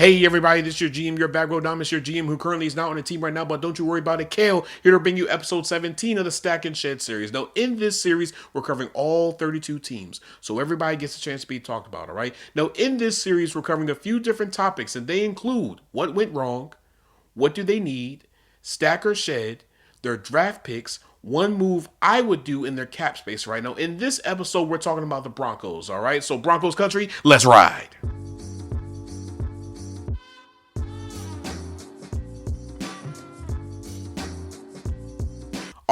Hey everybody, this is your GM, your back row Dominus, your GM who currently is not on the team right now, but don't you worry about it, Kale, here to bring you episode 17 of the Stack and Shed series. Now, in this series, we're covering all 32 teams, so everybody gets a chance to be talked about, all right? Now, in this series, we're covering a few different topics, and they include what went wrong, what do they need, stack or shed, their draft picks, one move I would do in their cap space right now. In this episode, we're talking about the Broncos, all right? So, Broncos country, let's ride.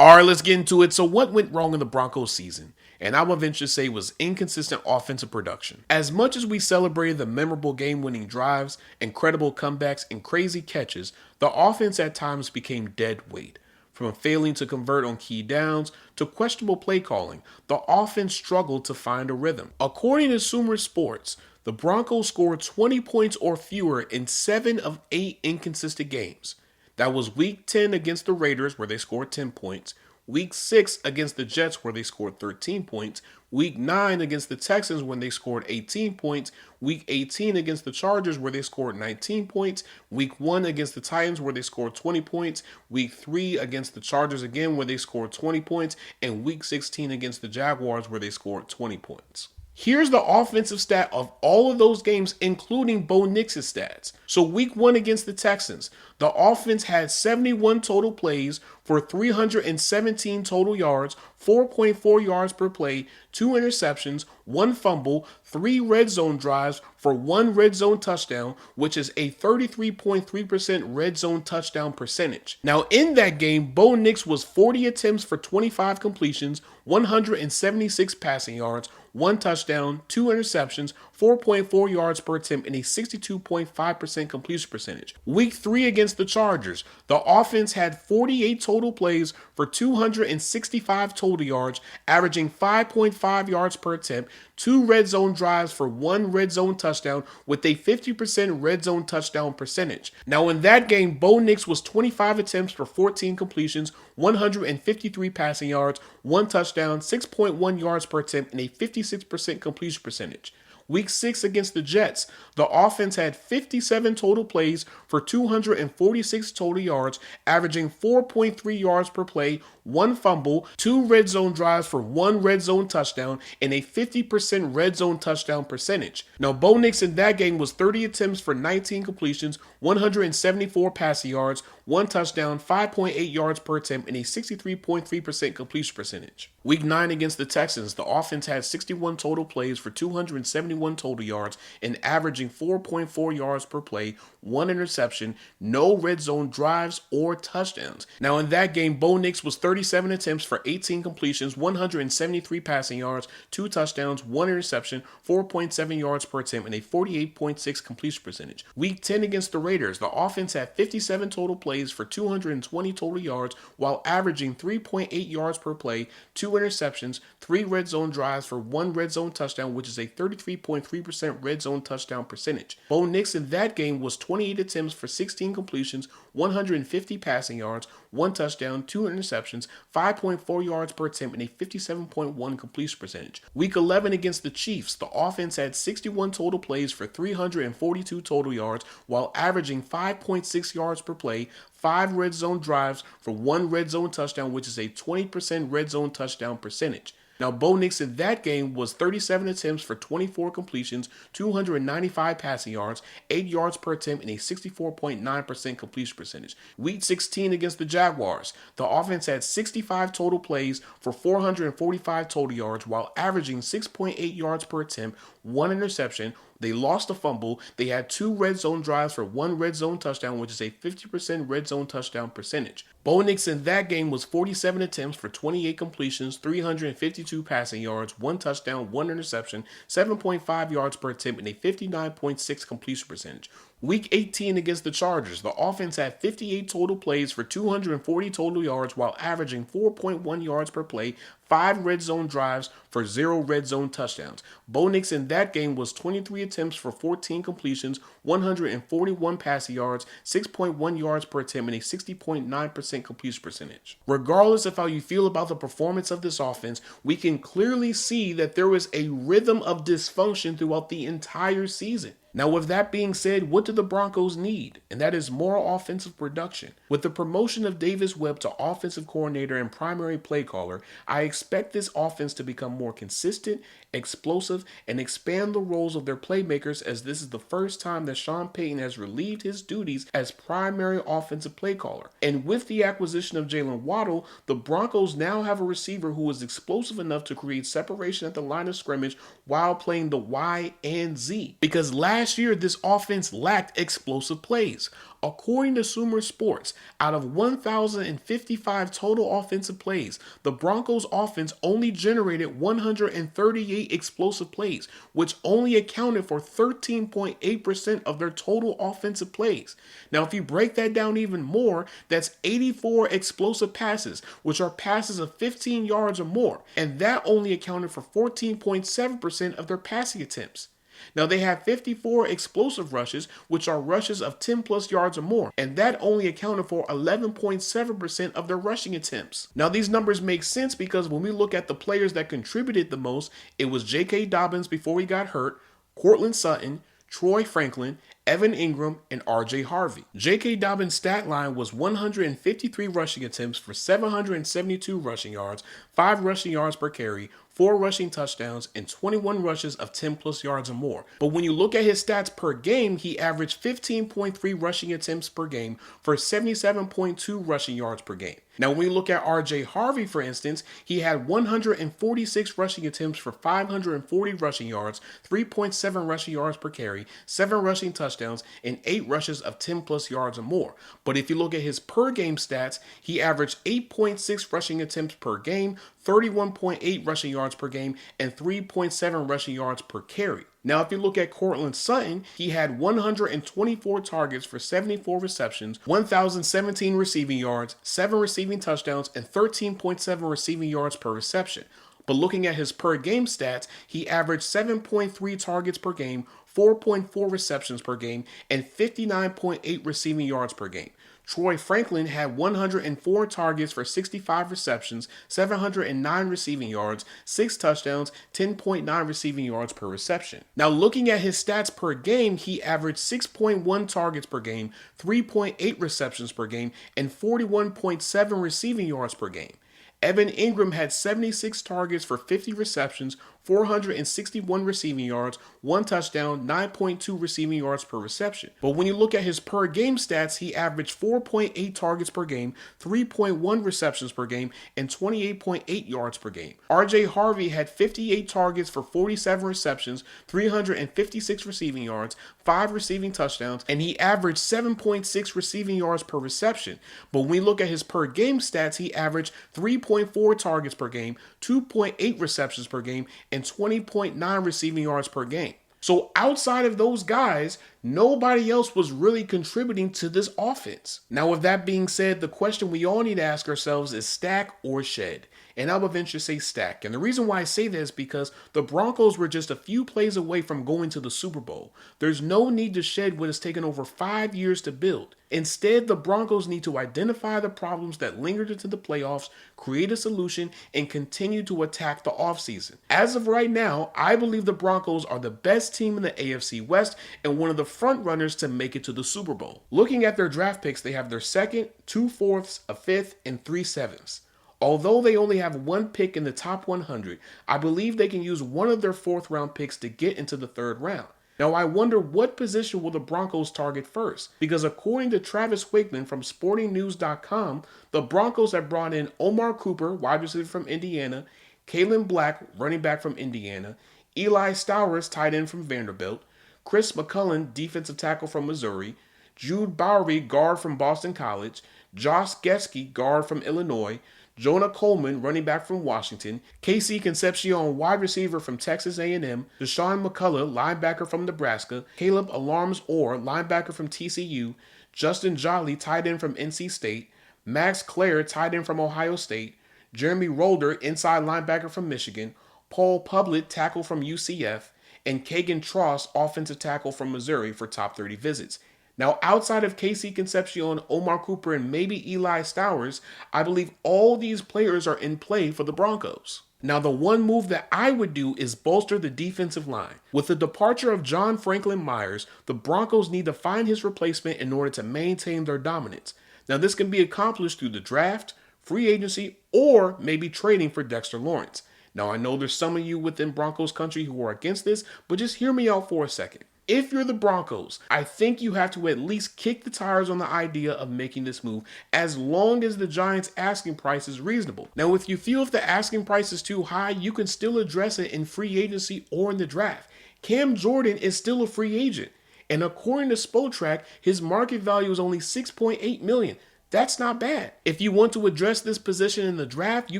All right, let's get into it. So, what went wrong in the Broncos season? And I would venture to say was inconsistent offensive production. As much as we celebrated the memorable game-winning drives, incredible comebacks, and crazy catches, the offense at times became dead weight. From failing to convert on key downs to questionable play calling, the offense struggled to find a rhythm. According to Sumer Sports, the Broncos scored 20 points or fewer in 7 of 8 inconsistent games. That was week 10 against the Raiders, where they scored 10 points, week 6 against the Jets, where they scored 13 points, week 9 against the Texans, when they scored 18 points, week 18 against the Chargers, where they scored 19 points, week 1 against the Titans, where they scored 20 points, week 3 against the Chargers again, where they scored 20 points, and week 16 against the Jaguars, where they scored 20 points. Here's the offensive stat of all of those games, including Bo Nix's stats. So week 1 against the Texans, the offense had 71 total plays for 317 total yards, 4.4 yards per play, 2 interceptions, 1 fumble, 3 red zone drives for 1 red zone touchdown, which is a 33.3% red zone touchdown percentage. Now in that game, Bo Nix was 40 attempts for 25 completions, 176 passing yards, 1 touchdown, 2 interceptions, 4.4 yards per attempt, and a 62.5% completion percentage. Week 3 against the Chargers, the offense had 48 total plays for 265 total yards, averaging 5.5 yards per attempt, 2 red zone drives for 1 red zone touchdown with a 50% red zone touchdown percentage. Now in that game, Bo Nix was 25 attempts for 14 completions, 153 passing yards, 1 touchdown, 6.1 yards per attempt, and a 56% completion percentage. Week 6 against the Jets, the offense had 57 total plays for 246 total yards, averaging 4.3 yards per play, 1 fumble, 2 red zone drives for 1 red zone touchdown, and a 50% red zone touchdown percentage. Now, Bo Nix in that game was 30 attempts for 19 completions, 174 passing yards, 1 touchdown, 5.8 yards per attempt, and a 63.3% completion percentage. Week 9 against the Texans, the offense had 61 total plays for 271 total yards and averaging 4.4 yards per play, 1 interception, no red zone drives or touchdowns. Now in that game, Bo Nix was 37 attempts for 18 completions, 173 passing yards, 2 touchdowns, 1 interception, 4.7 yards per attempt, and a 48.6 completion percentage. Week 10 against the Raiders, the offense had 57 total plays for 220 total yards while averaging 3.8 yards per play, 2 interceptions, 3 red zone drives for 1 red zone touchdown, which is a 33.3% red zone touchdown percentage. Bo Nix in that game was 28 attempts for 16 completions, 150 passing yards, 1 touchdown, 2 interceptions, 5.4 yards per attempt, and a 57.1 completion percentage. Week 11 against the Chiefs, the offense had 61 total plays for 342 total yards while averaging 5.6 yards per play, 5 red zone drives for 1 red zone touchdown, which is a 20% red zone touchdown percentage. Now, Bo Nix in that game was 37 attempts for 24 completions, 295 passing yards, 8 yards per attempt, and a 64.9% completion percentage. Week 16 against the Jaguars, the offense had 65 total plays for 445 total yards while averaging 6.8 yards per attempt, 1 interception. They lost a fumble. They had 2 red zone drives for 1 red zone touchdown, which is a 50% red zone touchdown percentage. Bo Nix in that game was 47 attempts for 28 completions, 352 passing yards, 1 touchdown, 1 interception, 7.5 yards per attempt, and a 59.6 completion percentage. Week 18 against the Chargers, the offense had 58 total plays for 240 total yards while averaging 4.1 yards per play, 5 red zone drives for 0 red zone touchdowns. Bo Nix in that game was 23 attempts for 14 completions, 141 passing yards, 6.1 yards per attempt, and a 60.9% completion percentage. Regardless of how you feel about the performance of this offense, we can clearly see that there was a rhythm of dysfunction throughout the entire season. Now, with that being said, what do the Broncos need? And that is more offensive production. With the promotion of Davis Webb to offensive coordinator and primary play caller, I expect this offense to become more consistent, explosive, and expand the roles of their playmakers, as this is the first time that Sean Payton has relieved his duties as primary offensive play caller. And with the acquisition of Jalen Waddle, the Broncos now have a receiver who is explosive enough to create separation at the line of scrimmage while playing the Y and Z. Because last year, this offense lacked explosive plays. According to Sumer Sports, out of 1,055 total offensive plays, the Broncos offense only generated 138 explosive plays, which only accounted for 13.8% of their total offensive plays. Now, if you break that down even more, that's 84 explosive passes, which are passes of 15 yards or more, and that only accounted for 14.7% of their passing attempts. Now, they have 54 explosive rushes, which are rushes of 10 plus yards or more, and that only accounted for 11.7% of their rushing attempts. Now, these numbers make sense because when we look at the players that contributed the most, it was J.K. Dobbins before he got hurt, Courtland Sutton, Troy Franklin, Evan Ingram, and R.J. Harvey. J.K. Dobbins' stat line was 153 rushing attempts for 772 rushing yards, 5 rushing yards per carry, 4 rushing touchdowns, and 21 rushes of 10 plus yards or more. But when you look at his stats per game, he averaged 15.3 rushing attempts per game for 77.2 rushing yards per game. Now, when we look at R.J. Harvey, for instance, he had 146 rushing attempts for 540 rushing yards, 3.7 rushing yards per carry, 7 rushing touchdowns, and 8 rushes of 10 plus yards or more. But if you look at his per game stats, he averaged 8.6 rushing attempts per game, 31.8 rushing yards per game, and 3.7 rushing yards per carry. Now, if you look at Courtland Sutton, he had 124 targets for 74 receptions, 1,017 receiving yards, 7 receiving touchdowns, and 13.7 receiving yards per reception. But looking at his per game stats, he averaged 7.3 targets per game, 4.4 receptions per game, and 59.8 receiving yards per game. Troy Franklin had 104 targets for 65 receptions, 709 receiving yards, 6 touchdowns, 10.9 receiving yards per reception. Now, looking at his stats per game, he averaged 6.1 targets per game, 3.8 receptions per game, and 41.7 receiving yards per game. Evan Ingram had 76 targets for 50 receptions, 461 receiving yards, 1 touchdown, 9.2 receiving yards per reception. But when you look at his per game stats, he averaged 4.8 targets per game, 3.1 receptions per game, and 28.8 yards per game. R.J. Harvey had 58 targets for 47 receptions, 356 receiving yards, 5 receiving touchdowns, and he averaged 7.6 receiving yards per reception. But when we look at his per game stats, he averaged 3.4 targets per game, 2.8 receptions per game, and 20.9 receiving yards per game. So outside of those guys, nobody else was really contributing to this offense. Now, with that being said, the question we all need to ask ourselves is stack or shed. And I would venture to say stack. And the reason why I say this is because the Broncos were just a few plays away from going to the Super Bowl. There's no need to shed what has taken over 5 years to build. Instead, the Broncos need to identify the problems that lingered into the playoffs, create a solution, and continue to attack the offseason. As of right now, I believe the Broncos are the best team in the AFC West and one of the front runners to make it to the Super Bowl. Looking at their draft picks, they have their second, 2 fourths, a fifth, and 3 sevenths. Although they only have 1 pick in the top 100, I believe they can use one of their 4th round picks to get into the 3rd round. Now, I wonder what position will the Broncos target first? Because according to Travis Wakeman from SportingNews.com, the Broncos have brought in Omar Cooper, wide receiver from Indiana, Kalen Black, running back from Indiana, Eli Stowers, tight end from Vanderbilt, Chris McCullen, defensive tackle from Missouri, Jude Bowery, guard from Boston College, Josh Gesky, guard from Illinois, Jonah Coleman, running back from Washington, Casey Concepcion, wide receiver from Texas A&M, Deshaun McCullough, linebacker from Nebraska, Caleb Alarms Orr, linebacker from TCU, Justin Jolly, tight end from NC State, Max Clare, tight end from Ohio State, Jeremy Rolder, inside linebacker from Michigan, Paul Publitt, tackle from UCF, and Kagan Tross, offensive tackle from Missouri for top 30 visits. Now, outside of Casey Concepcion, Omar Cooper, and maybe Eli Stowers, I believe all these players are in play for the Broncos. Now, the one move that I would do is bolster the defensive line. With the departure of John Franklin Myers, the Broncos need to find his replacement in order to maintain their dominance. Now, this can be accomplished through the draft, free agency, or maybe trading for Dexter Lawrence. Now, I know there's some of you within Broncos country who are against this, but just hear me out for a second. If you're the Broncos, I think you have to at least kick the tires on the idea of making this move as long as the Giants' asking price is reasonable. Now, if you feel if the asking price is too high, you can still address it in free agency or in the draft. Cam Jordan is still a free agent, and according to Spotrac, his market value is only $6.8 million. That's not bad. If you want to address this position in the draft, you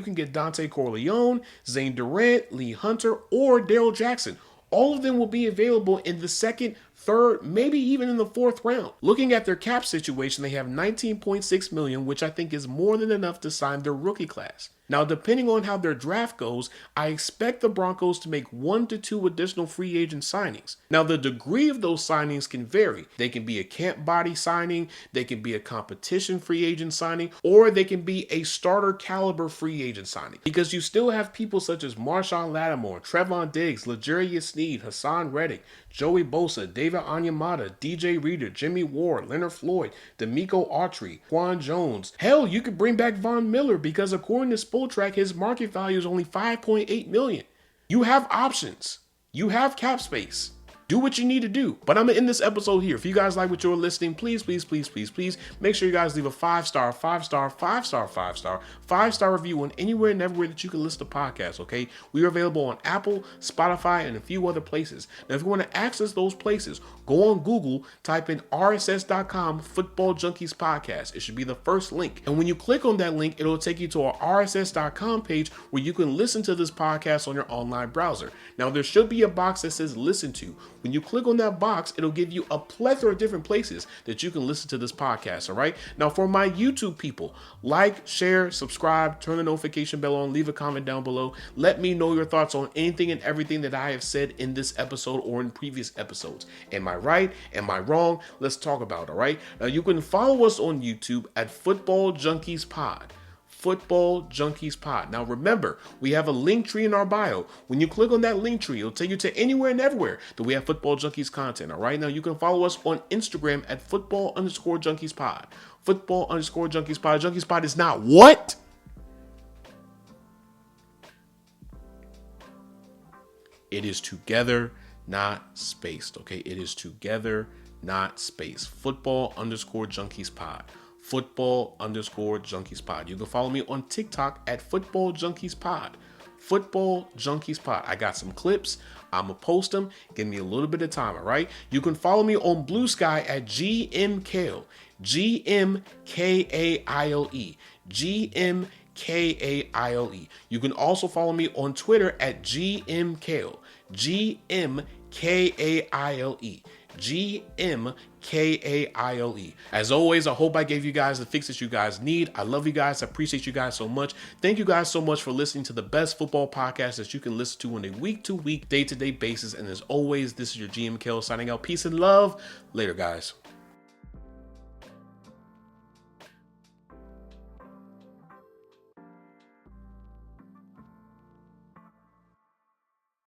can get Dante Corleone, Zane Durant, Lee Hunter, or Darrell Jackson. All of them will be available in the second, third, maybe even in the fourth round. Looking at their cap situation, they have $19.6 million, which I think is more than enough to sign their rookie class. Now, depending on how their draft goes, I expect the Broncos to make 1 to 2 additional free agent signings. Now, the degree of those signings can vary. They can be a camp body signing, they can be a competition free agent signing, or they can be a starter caliber free agent signing. Because you still have people such as Marshawn Lattimore, Trevon Diggs, L'Jarius Sneed, Hassan Reddick, Joey Bosa, David Onyemata, DJ Reader, Jimmy Ward, Leonard Floyd, D'Amico Autry, Quan Jones. Hell, you could bring back Von Miller because according to Spotrac, his market value is only $5.8 million. You have options. You have cap space. Do what you need to do. But I'm going to end this episode here. If you guys like what you're listening, please make sure you guys leave a 5-star review on anywhere and everywhere that you can listen to podcasts, okay? We are available on Apple, Spotify, and a few other places. Now, if you want to access those places, go on Google, type in rss.com Football Junkies Podcast. It should be the first link. And when you click on that link, it'll take you to our rss.com page where you can listen to this podcast on your online browser. Now, there should be a box that says listen to. When you click on that box, it'll give you a plethora of different places that you can listen to this podcast, all right? Now, for my YouTube people, like, share, subscribe, turn the notification bell on, leave a comment down below. Let me know your thoughts on anything and everything that I have said in this episode or in previous episodes. Am I right? Am I wrong? Let's talk about it, all right? Now, you can follow us on YouTube at Football Junkies Pod. Football Junkies Pod. Now remember, we have a link tree in our bio. When you click on that link tree, it'll take you to anywhere and everywhere that we have Football Junkies content. All right. Now you can follow us on Instagram at Football_Junkies Pod. Football_Junkies Pod. Junkies Pod is not what? It is together, not spaced. Okay. It is together, not spaced. Football_Junkies Pod. Football_Junkies Pod. You can follow me on TikTok at Football Junkies Pod. Football Junkies Pod. I got some clips. I'm going to post them. Give me a little bit of time, all right? You can follow me on Blue Sky at GMKale. GMKAILE. GMKAILE. You can also follow me on Twitter at GMKale. GMKAILE. GMKAILE. As always, I hope I gave you guys the fix that you guys need. I love you guys. I appreciate you guys so much. Thank you guys so much for listening to the best football podcast that you can listen to on a week-to-week, day-to-day basis. And as always, this is your GMK signing out. Peace and love. Later, guys.